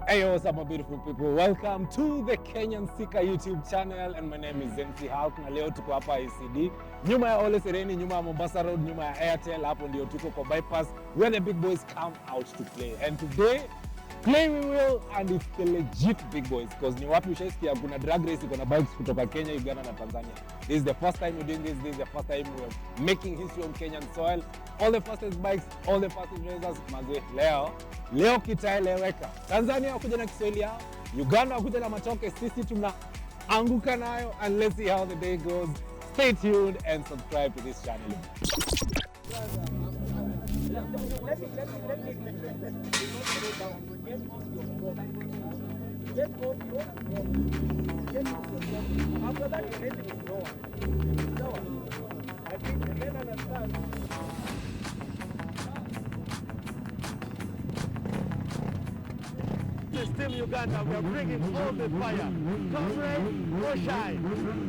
Hey, what's up my beautiful people? Welcome to the Kenyan Seeker YouTube channel and my name is MC Hulk na leo tuko hapa ICD. Nyuma ya Ole Sereni, nyuma ya Mombasa Road, nyuma ya Airtel, hapo ndio tuko kwa bypass where the big boys come out to play. And today, play we will and it's the legit big boys because ni wapi ushaisikia kuna drag race kuna bikes kutoka Kenya, Uganda and Tanzania. This is the first time we're doing this. This is the first time we're making history on Kenyan soil. All the fastest bikes, all the fastest racers, mazwe. Leo kitaeleweka. Tanzania wakuja na Kiswahili yao, Uganda wakuja na matoke, sisi tunaanguka nayo, and let's see how the day goes. Stay tuned and subscribe to this channel. This is Team Uganda, we are bringing all the fire. Comrade, go shy.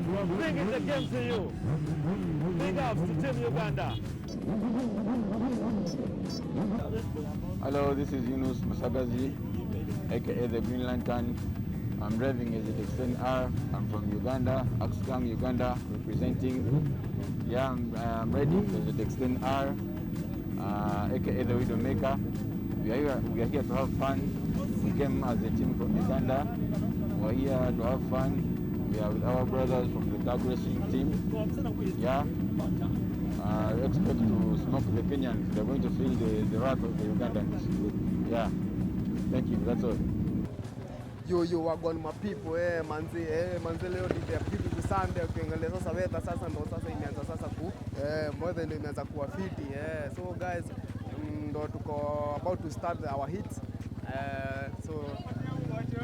We're bringing the game to you. Big ups to Team Uganda. Hello, this is Yunus Masagazi, aka the Green Lantern. I'm driving as a ZX10R. I'm from Uganda, Axgang, Uganda, representing. Yeah, I'm riding as a ZX10R, aka the Widowmaker. We are here to have fun. We came as a team from Uganda. We're here to have fun. We are with our brothers from the drag racing team. Yeah. We expect to smoke the Kenyans. They're going to feel the wrath of the Ugandans. Yeah. Thank you. That's all. Yo wagon my people manzi leo ni the beautiful Sunday ukiangalia sasa weather sasa ndo sasa imeanza sasa weather ndio imeanza kuwa fiti so guys ndo tuko about to start our hits so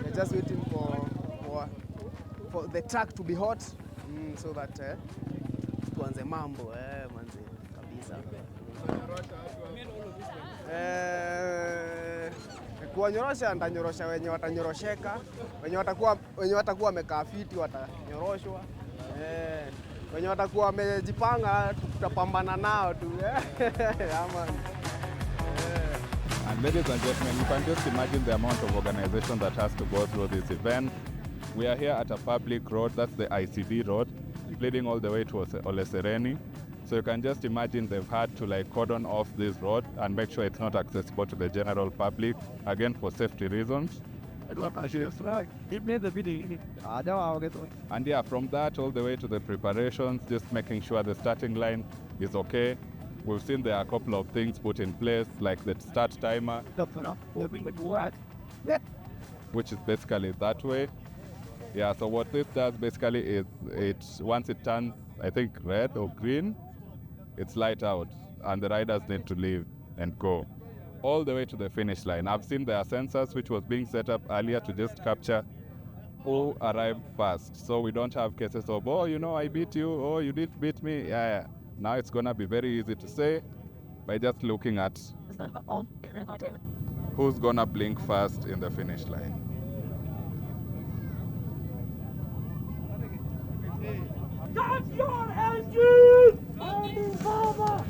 we're just waiting for the track to be hot so that tuanze mambo manzi kabisa kuwanyorosha ndanyorosha wenye watanyorosheka, wenye watakuwa wamekaa fiti watanyoroshwa, wenye watakuwa wamejipanga tutapambana nao tu. And ladies and gentlemen, you can just imagine the amount of organization that has to go through this event. We are here at a public road, that's the ICD Road, leading all the way to Ole Sereni. So you can just imagine they've had to cordon off this road and make sure it's not accessible to the general public, again for safety reasons. And yeah, from that all the way to the preparations, just making sure the starting line is okay. We've seen there are a couple of things put in place, like the start timer, which is basically that way. Yeah, so what this does basically is once it turns, I think, red or green, it's light out and the riders need to leave and go all the way to the finish line. I've seen there are sensors which was being set up earlier to just capture who arrived first. So we don't have cases of, oh, you know, I beat you, oh, you didn't beat me. Yeah. Now it's gonna be very easy to say by just looking at who's gonna blink first in the finish line. Got your engine! Moving forward!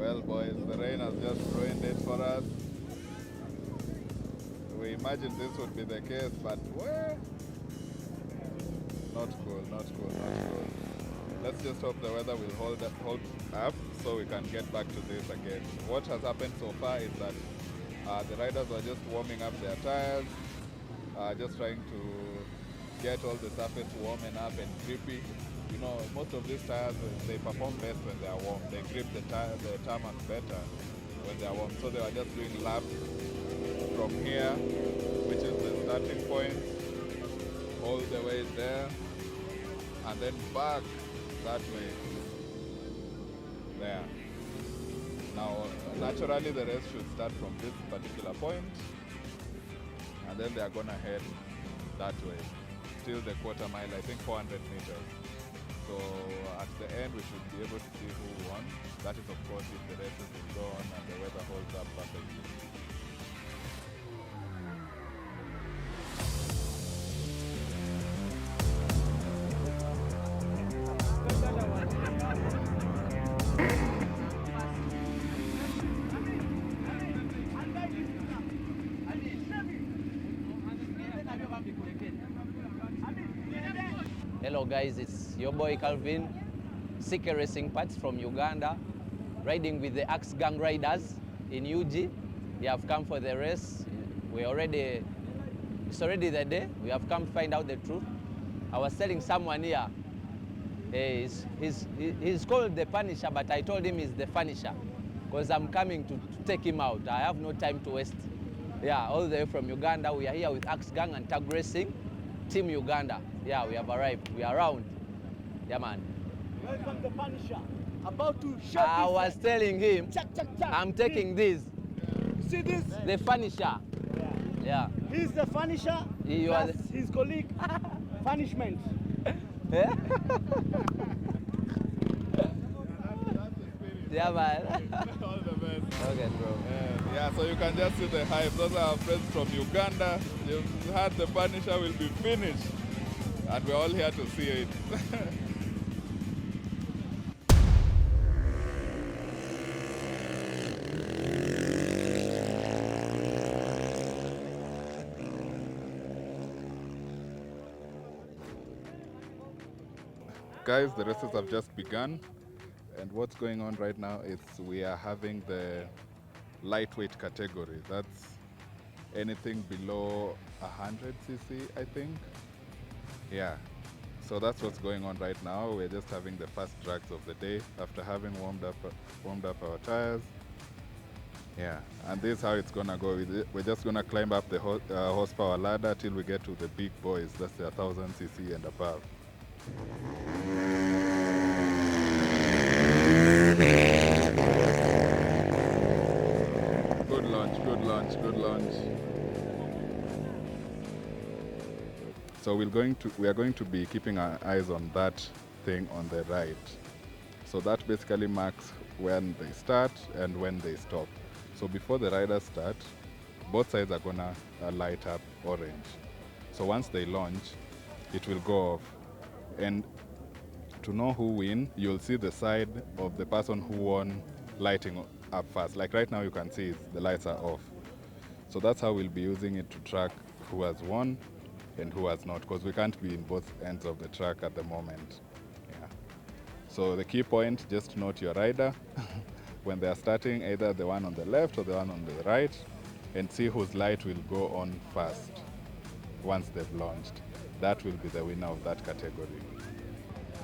Well, boys, the rain has just ruined it for us. We imagined this would be the case, but well, not cool, not cool, not cool. Let's just hope the weather will hold up so we can get back to this again. What has happened so far is that the riders are just warming up their tires, just trying to get all the surface warming up and grippy. You know, most of these tires, they perform best when they are warm. They grip the tarmac better when they are warm. So they are just doing laps from here, which is the starting point, all the way there, and then back that way, there. Now, naturally the race should start from this particular point, and then they are gonna head that way, till the quarter mile, I think 400 meters. So at the end, we should be able to see who won. That is, of course, if the races will go on and the weather holds up perfectly. Hello guys, it's your boy Calvin, CK Racing Parts from Uganda, riding with the Axe Gang riders in UG. We have come for the race. It's already the day. We have come to find out the truth. I was telling someone here, he's called the Punisher, but I told him he's the Furnisher, because I'm coming to take him out. I have no time to waste. Yeah, all the way from Uganda. We are here with Axe Gang and Tag Racing, Team Uganda. Yeah, we have arrived. We are around. Yeah, man. Welcome the Punisher. About to show I was telling him, Check. I'm taking this. See this? The Furnisher. Yeah. He's the Punisher. You are That's his colleague. Punishment. Yeah? Yeah, man. All the best. Okay, bro. Yeah, so you can just see the hype. Those are our friends from Uganda. You've heard the Punisher will be finished, and we're all here to see it. Guys, the races have just begun, and what's going on right now is we are having the lightweight category. That's anything below 100cc, I think. Yeah, so that's what's going on right now. We're just having the first drags of the day after having warmed up our tires. Yeah, and this is how it's gonna go. We're just gonna climb up the horsepower ladder till we get to the big boys. That's the 1000cc and above. Good launch. So we are going to be keeping our eyes on that thing on the right. So that basically marks when they start and when they stop. So before the riders start, both sides are gonna light up orange. So once they launch, it will go off. And to know who win, you'll see the side of the person who won lighting up first. Like right now you can see the lights are off. So that's how we'll be using it to track who has won and who has not, because we can't be in both ends of the track at the moment. Yeah. So the key point, just note your rider when they are starting, either the one on the left or the one on the right, and see whose light will go on first once they've launched. That will be the winner of that category.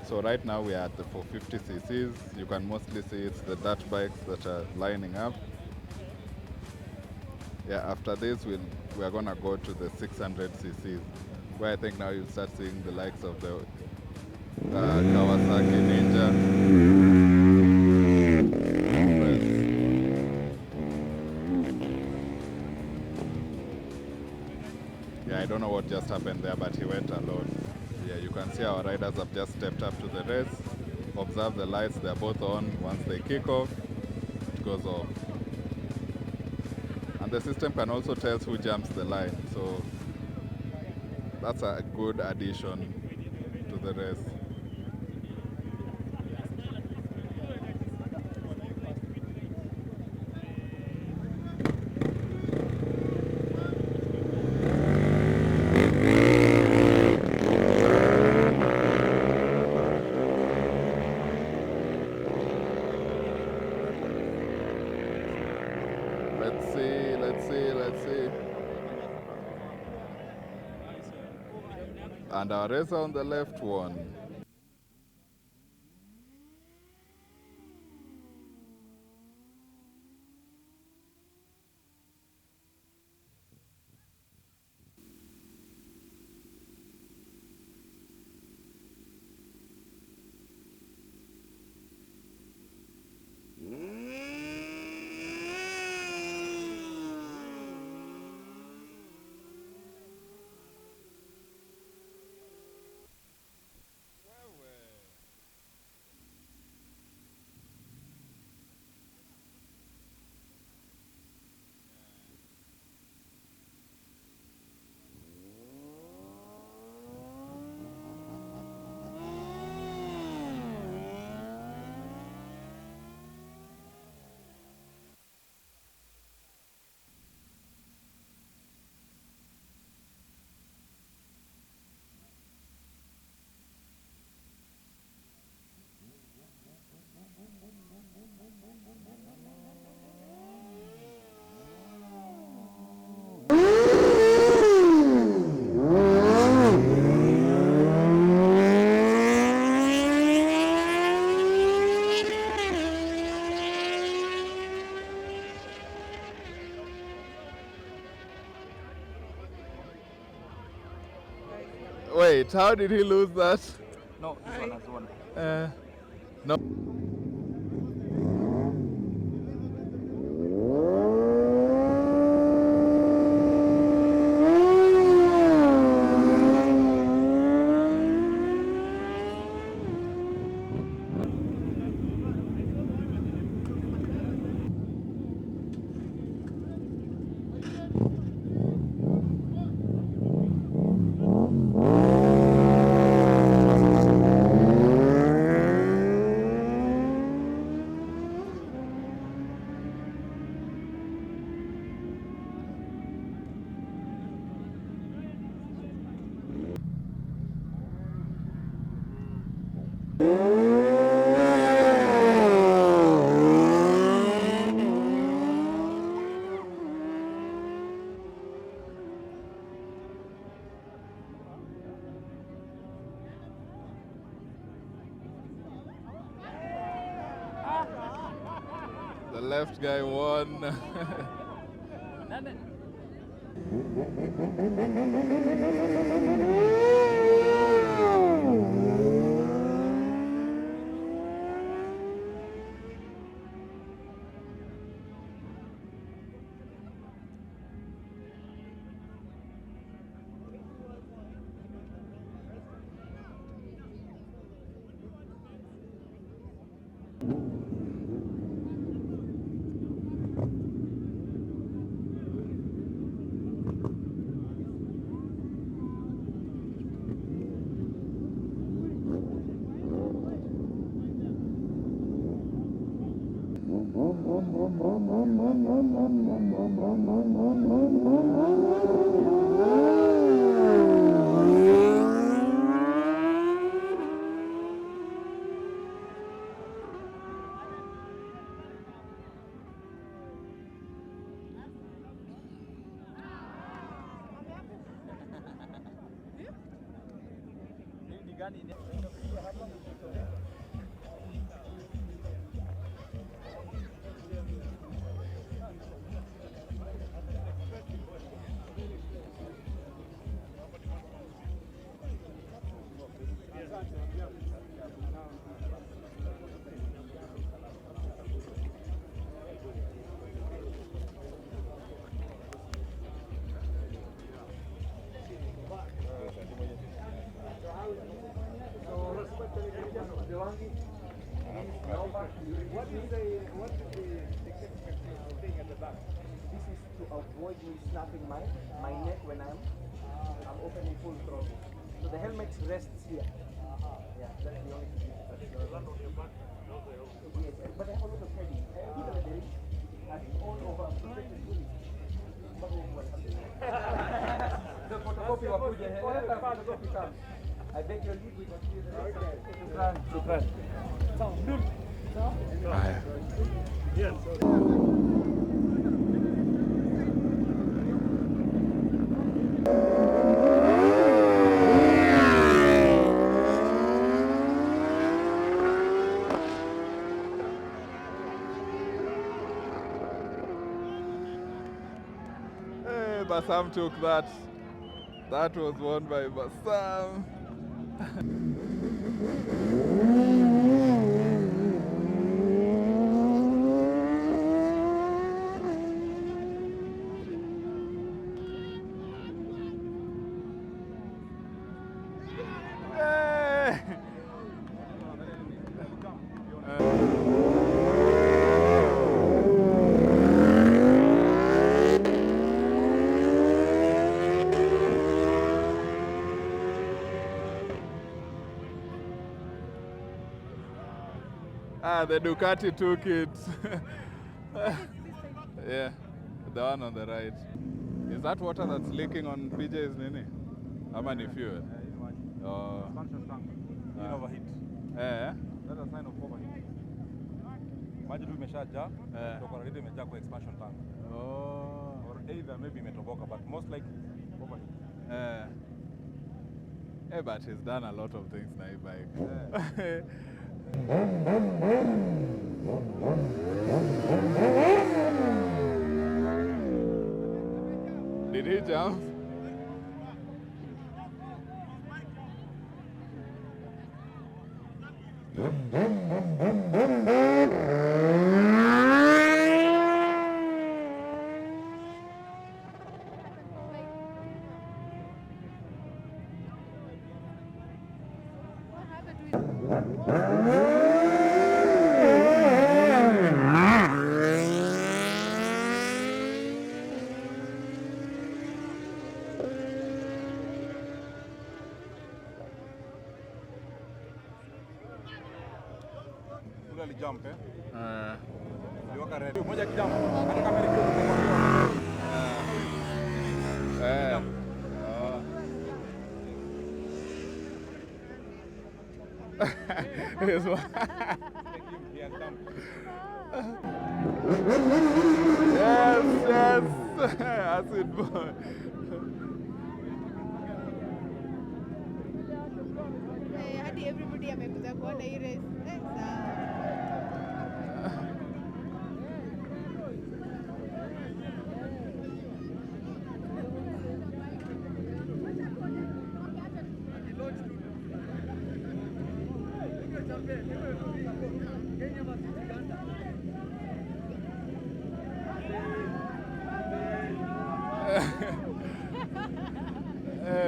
So right now we are at the 450cc's. You can mostly see it's the dirt bikes that are lining up. Yeah, after this we are gonna go to the 600cc's, where I think now you'll start seeing the likes of the Kawasaki Ninja. Yeah, I don't know what just happened there, but he went alone. Yeah, you can see our riders have just stepped up to the race. Observe the lights, they're both on. Once they kick off, it goes off. And the system can also tell who jumps the line, so that's a good addition to the race. let's see. And our racer on the left one. Wait, how did he lose that? No, this one has won. No. The left guy won. What is the thing at the back? This is to avoid me snapping my neck when I'm opening full throttle. So the helmet rests here. Yeah, that's the only thing. Yes, but I have a lot of heavy. Even the lyrics are all over protected fully. The photocopy of the photocopy comes. I beg your leave with Shukran. Yes. Basam took that. That was won by Basam. The Ducati took it. Yeah, the one on the right. Is that water that's leaking on PJ's nini? How many fuel? Oh. Overheat. Eh? That's a sign of overheat. Maji tu imeshajaa, kutoka radiator imejaa kwa expansion tank. Oh. Or either maybe imetoboka, but most likely overheat. But he's done a lot of things na hii bike. Did he jump? Ule alijump Aliwaka red. Mmoja kijump, hata kama ilikuwa Yes, acid boy. Hadi everybody amekuja kuona hii race.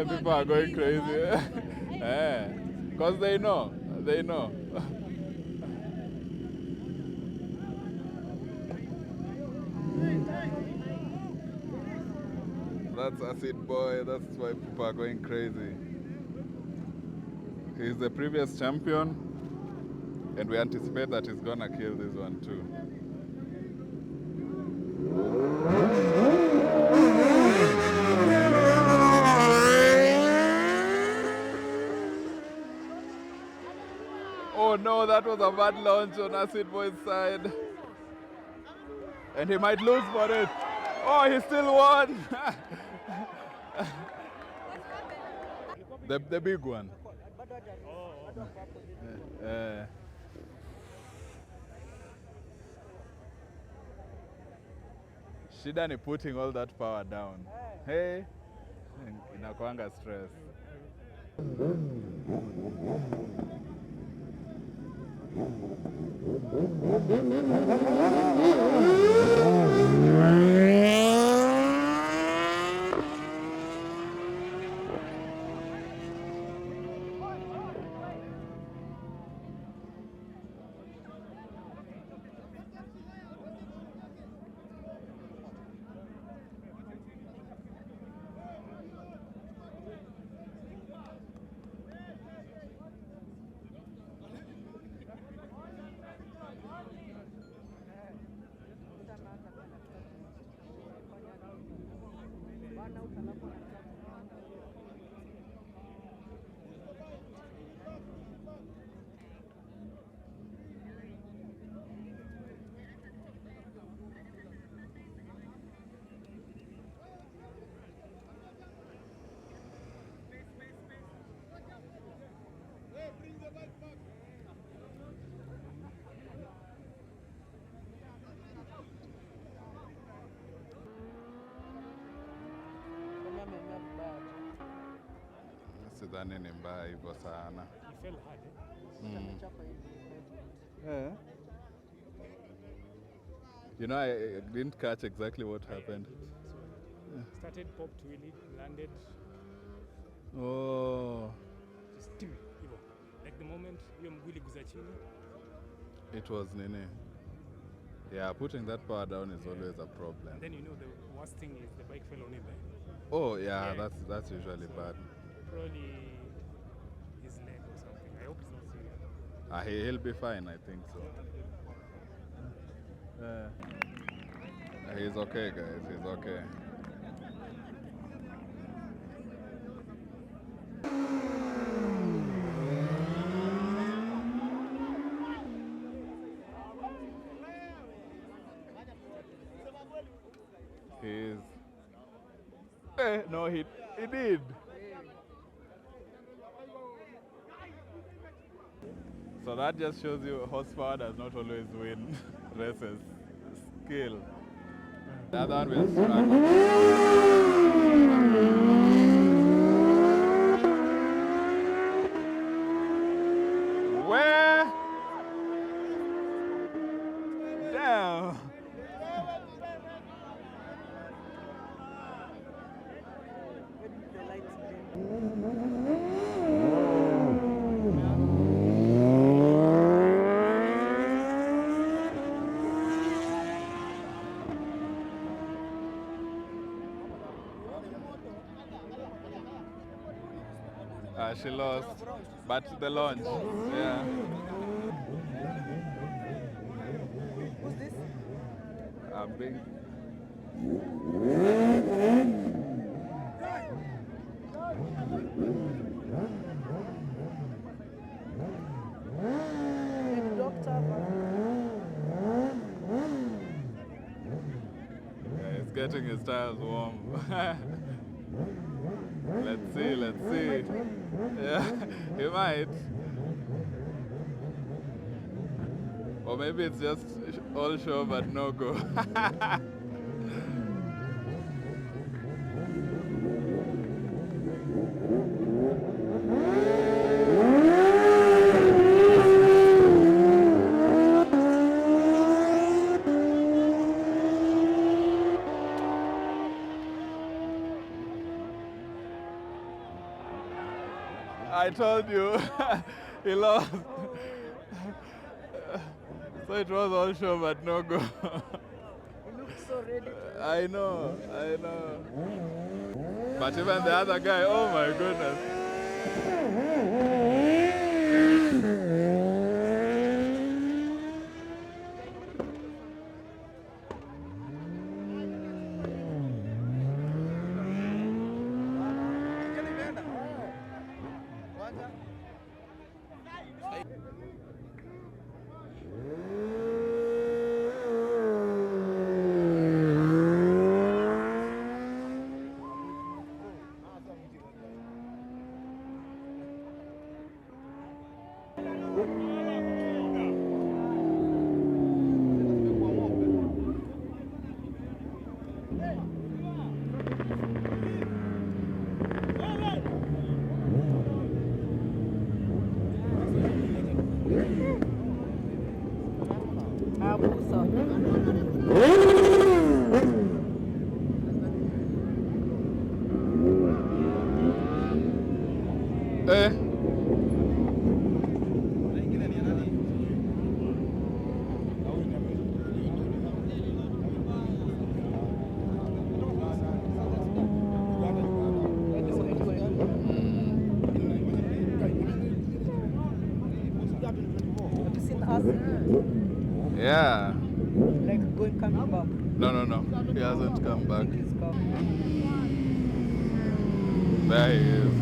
People are going crazy. Because they know. That's acid boy, that's why people are going crazy. He's the previous champion, and we anticipate that he's gonna kill this one too. Oh no, that was a bad launch on Acid Boy's side. And he might lose for it. Oh, he still won. the big one. Shida ni putting all that power down. Hey, inakuanga stress. sidhani ni mbaya hivyo sana. You fell hard, eh? Yeah. You know, I didn't catch exactly what happened. So, started, popped wheelie, landed. Oh. Just hivyo. Like the moment hiyo mguu iliguza chini. It was nini. Yeah, putting that power down is always a problem. And then you know the worst thing is the bike fell on him. Oh yeah, that's usually bad. Probably his leg or something. I hope it's not serious. He'll be fine, I think so. He's okay, guys. He's okay. No, he did. So that just shows you horsepower does not always win races. Skill. The other one will struggle. Where? Damn. She lost, but the launch, yeah. Who's this? I'm being... Yeah, he's getting his tires warm. Let's see. Yeah, he might. Or maybe it's just all show but no go. I told you, he lost. So it was all show but no go. He looked so ready. I know. But even the other guy, oh my goodness. Yeah. Like going coming back. No. He hasn't come back. He's come. There he is.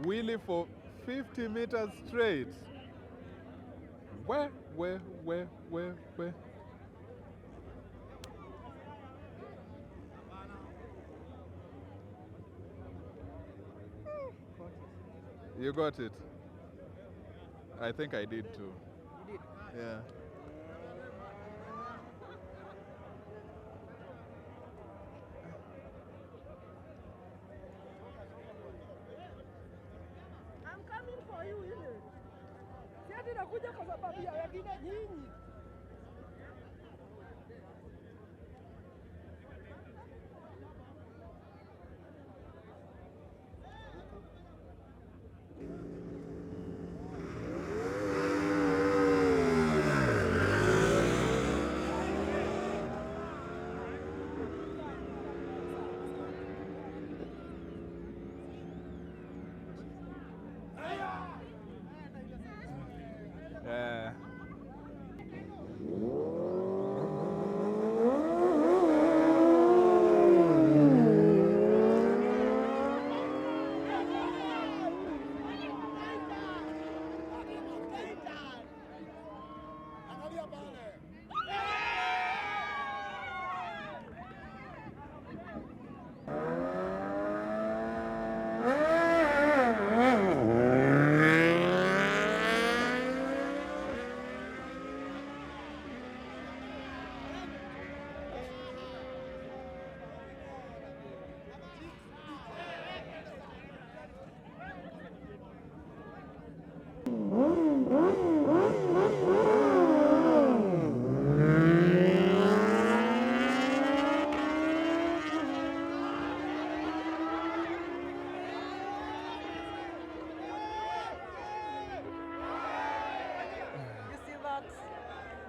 Wheelie for 50 meters straight. Where? You got it? I think I did too. You did? Yeah. I'm coming for you, you know. Siati nakuja kwa sababu ya wengine nyinyi. Yeah.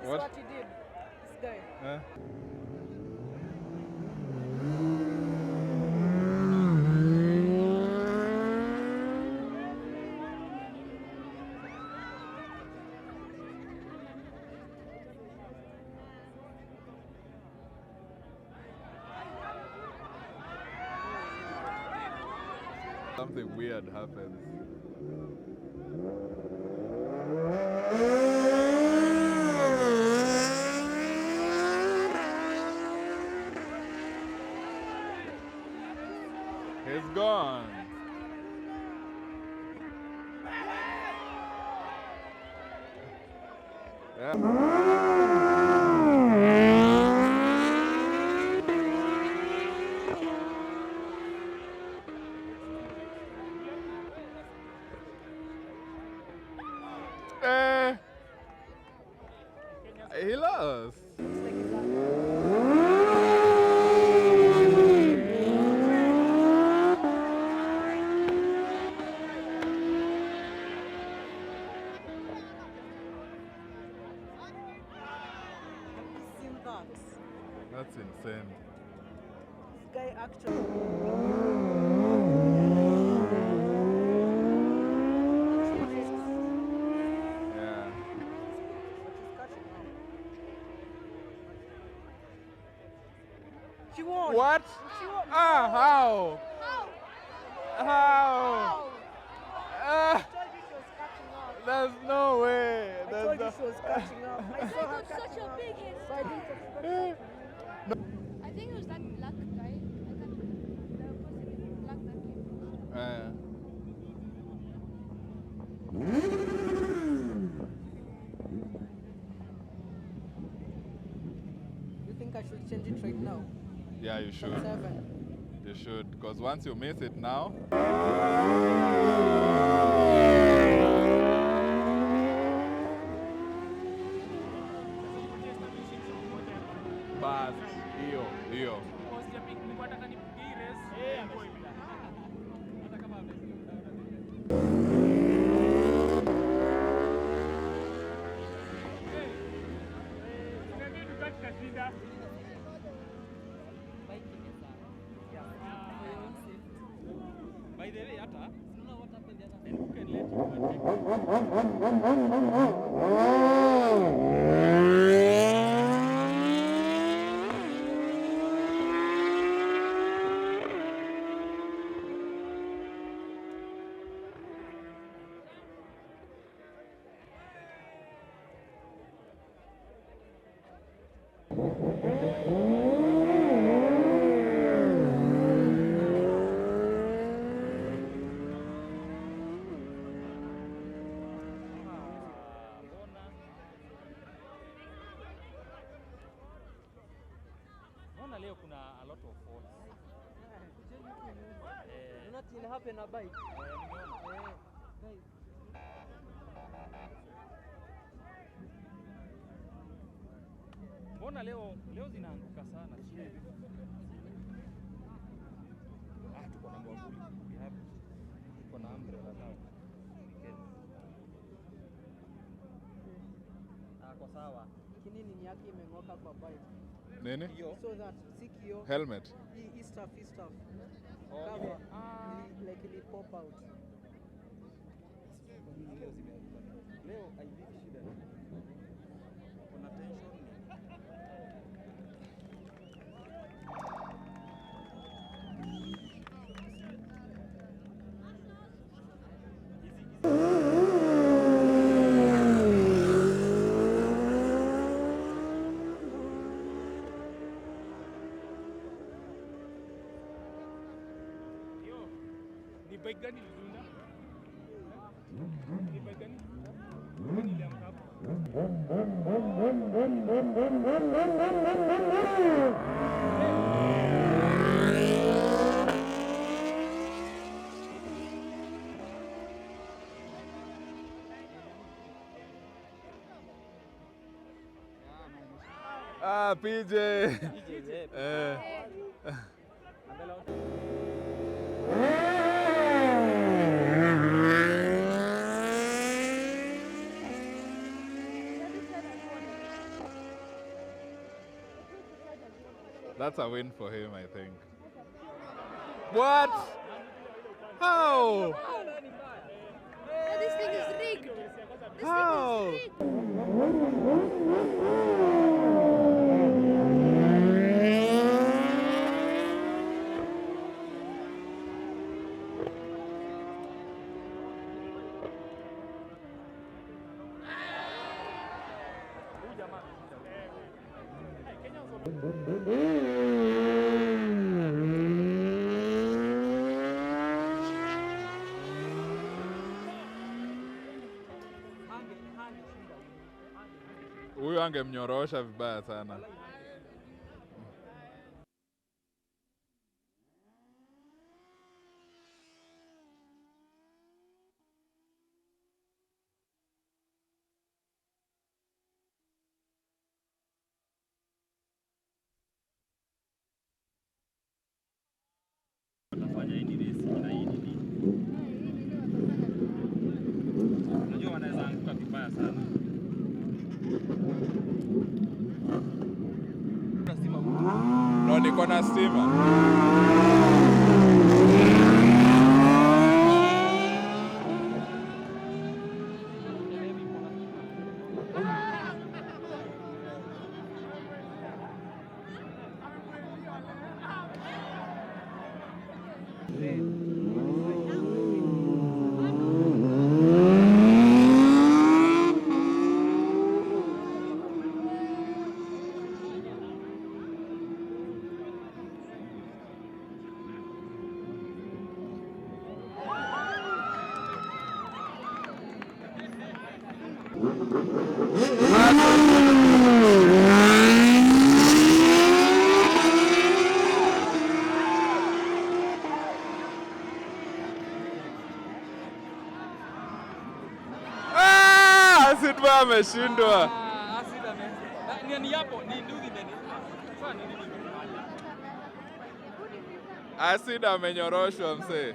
What he did, this guy. Something weird happens. He's gone. He lost. That's insane. This guy actually. Yeah. She won. What? She won. How? How? I told you she was catching up. There's no way. I told you she was catching up. I saw her catching up. So I didn't expect her. I think it was that black guy. I can't remember. The person in black that came. You think I should change it right now? Yeah, you should. 7. You should, because once you miss it now. Bas, hiyo. By the way, Ata, you know what happened the other time? Who can let you Mbona leo kuna a lot of faults? Nothing happen na bike. Guys. Mbona leo zinaanguka sana? Tuko na mwavuli. Tuko na umbrella now. Kwa sawa. Kinini yake imeng'oka kwa bike. Nini? So that sikio. Helmet. Hii stuff. Oh, cover. Like it pop out. Leo haibiki shida. Kuna tension ni. Ni bike gani ilidunda? Ni bike gani? Gani iliamka hapo? PJ. That's a win for him, I think. What? How? This thing is rigged. How? Huyu angemnyorosha vibaya sana. Wanafanya hii race na hii nini? Unajua wanaweza anguka vibaya sana. No, niko na stima. Asidba ameshindwa. Ni hapo ni ndugu nini? Sasa nini? Asid amenyoroshwa msee.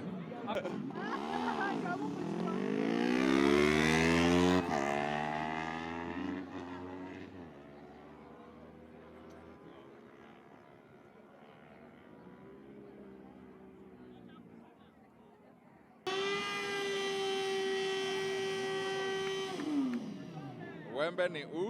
Wembe ni u.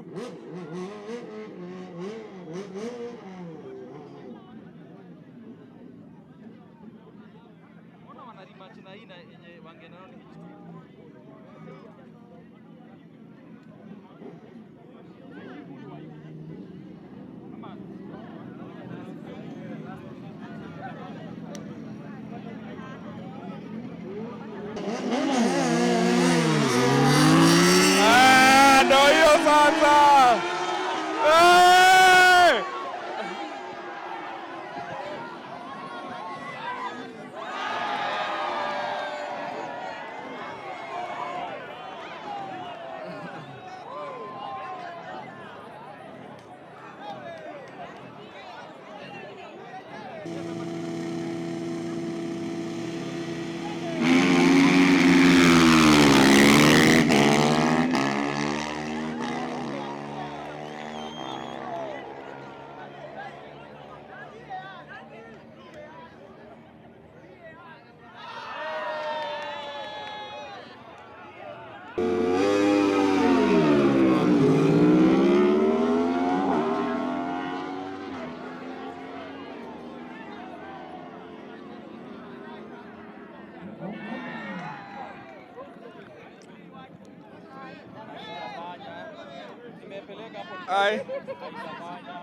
Mbona wanarimatch na hii na yenye wangenao ni H2? Kama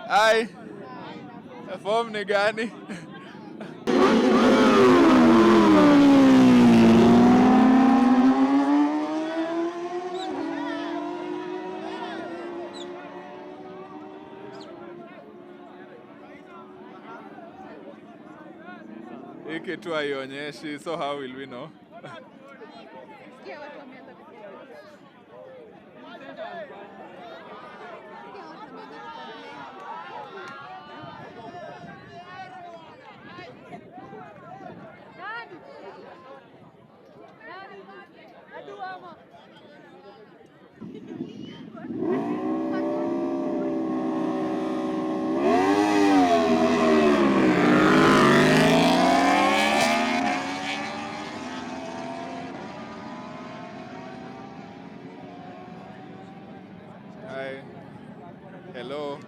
Ai. Form ni gani? Hiki tu haionyeshi, so how will we know? Hi. Hello.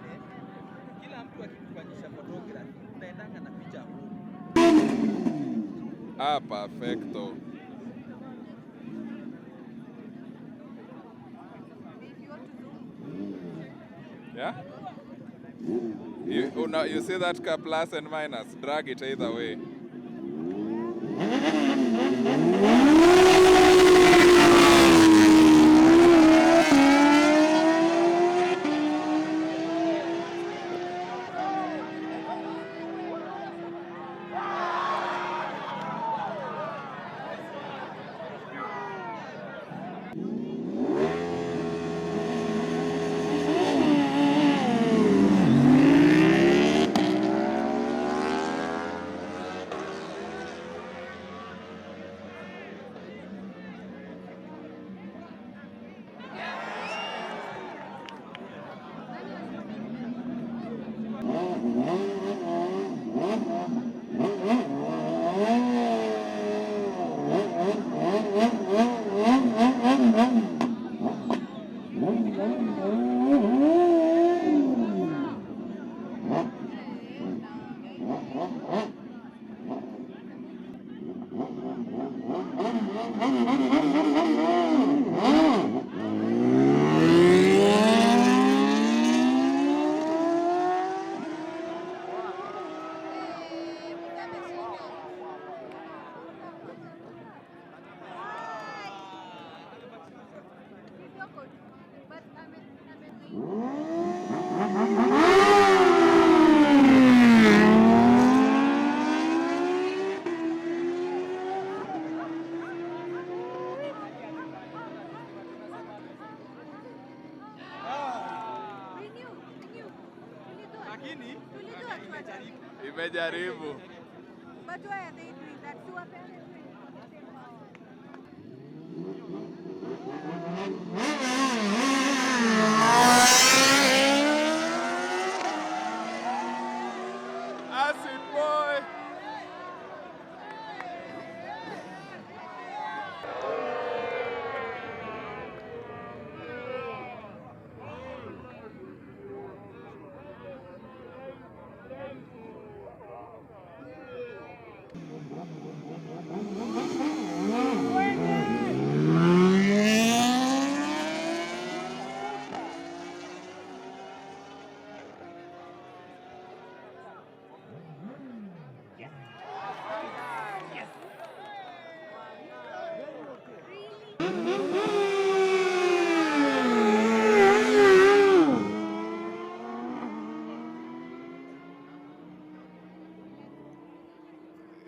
Kila mtu akikufanyisha photography, unaendanga na picha hapo. Ah, perfecto. Yeah? You see that car plus and minus? Drag it either way. Imejaribu. But why are they doing that? So apparently Acid boy.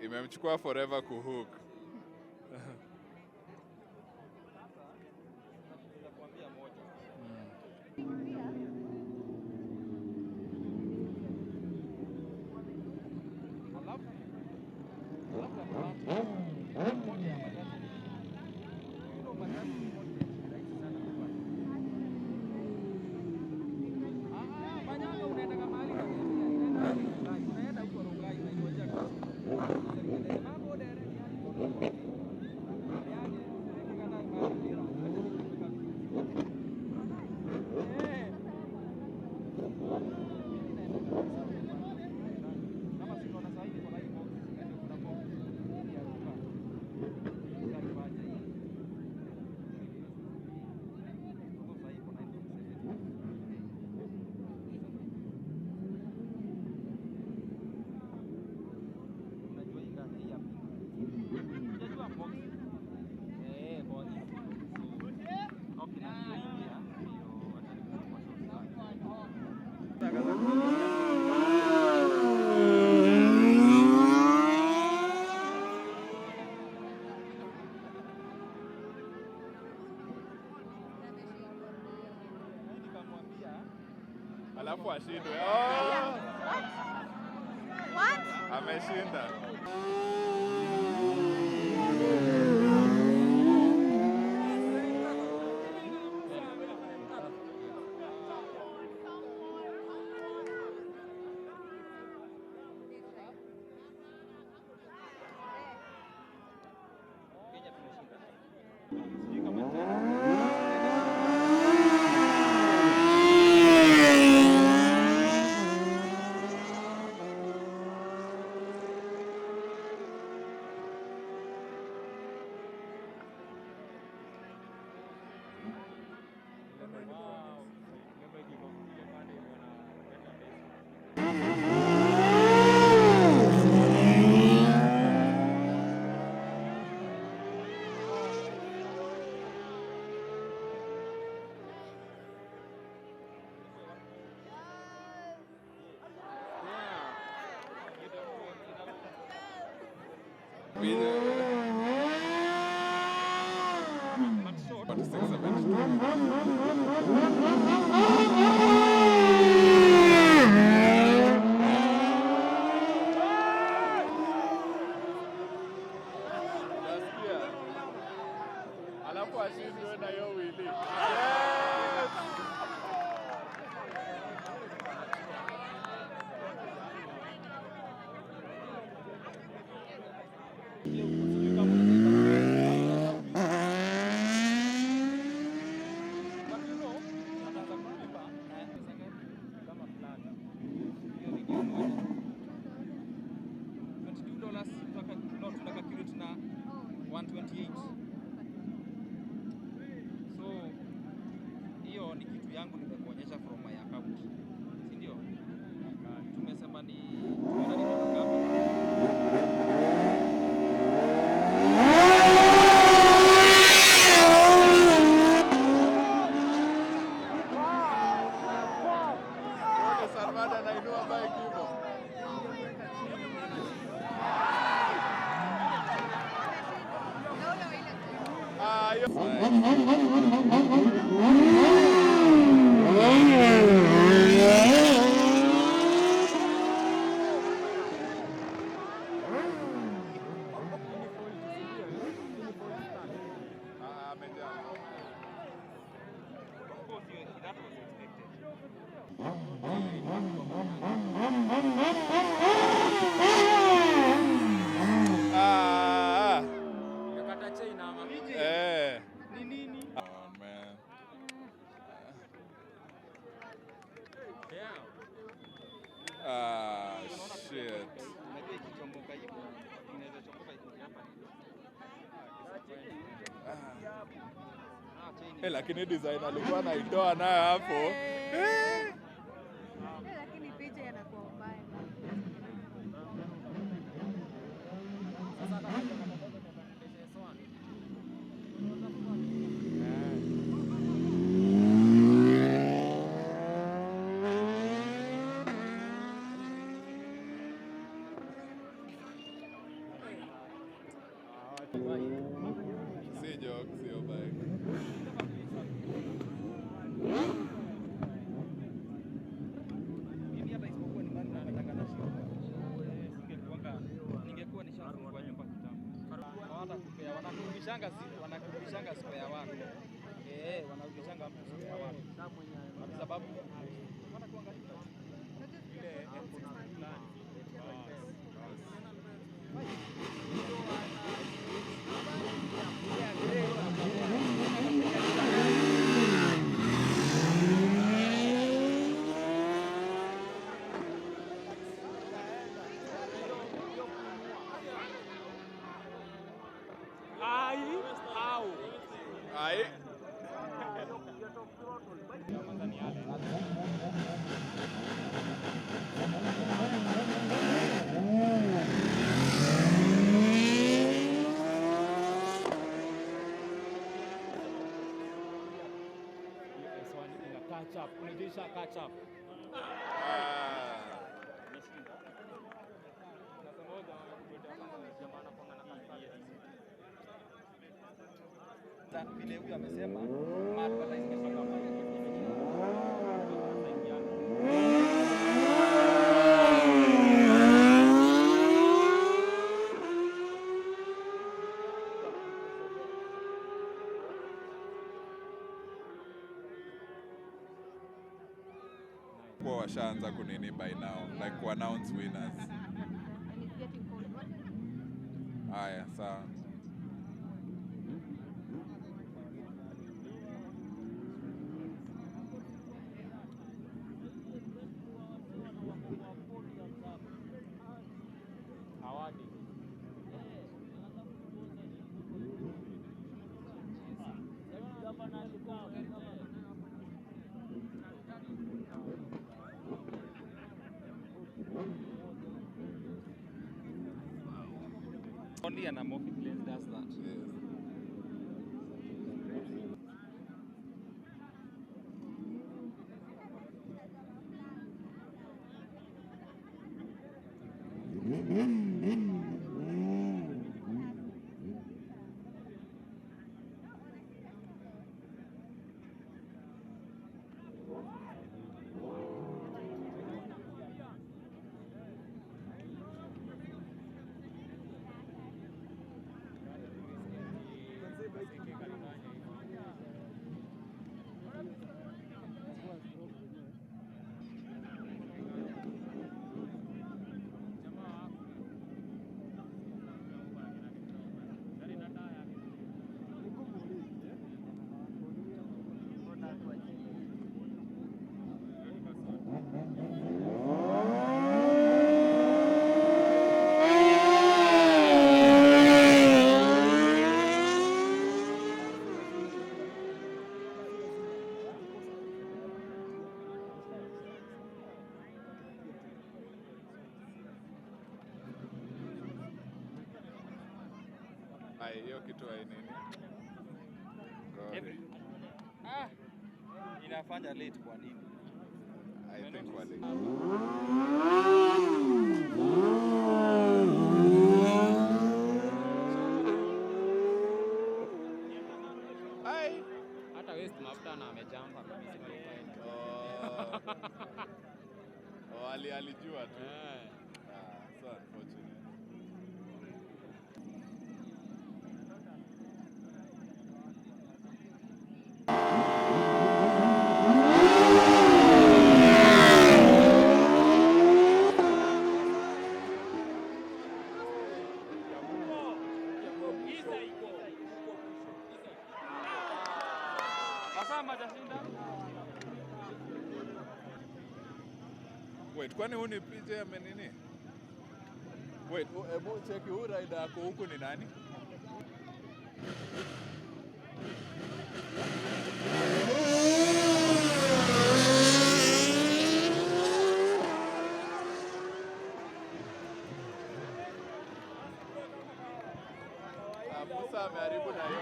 Imemchukua forever kuhook. Ameshinda. Alafu ashindwe na yo wili. Yes! Lakini design alikuwa anaitoa nayo hapo. Lakini picha yanakuwa mbaya. Si joke, sio bike. Wanakurudishanga spare wako. Wanarudishanga mtu spare wako. Kwa sababu wanakuangalia ile fulani. Catch up. Vile huyu amesema advertising imesonga mbele. washaanza kunini by now, like ku announce winners. And it's getting cold. Haya, sawa. Only an amorphic lens does that. Hiyo kitu hainini. Inafanya late kwa nini? I think kwa late. Hata waste mafuta na amejamba kabisa. Alijua tu. So unfortunate. Wait, kwani huu ni PJ amenini? Wait, hebu cheki huu rider yako huku ni nani? Musa ameharibu na hiyo.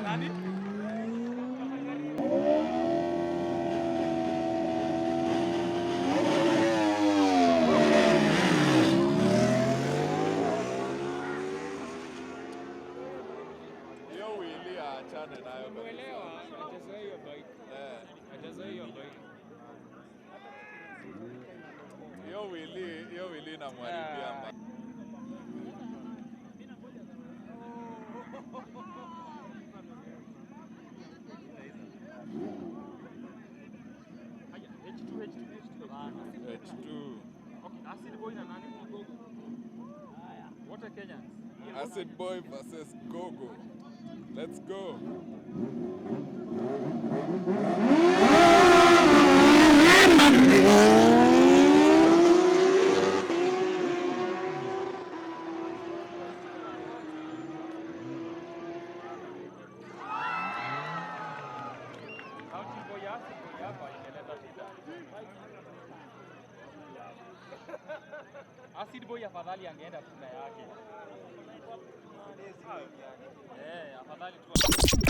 Nani? Hiyo wili na mwaribia mba. H2. Okay, Acid Boy na nani? What are Kenyans? Acid Boy versus Gogo. Let's go. Acid Boy afadhali angeenda tunda yake. Afadhali tu.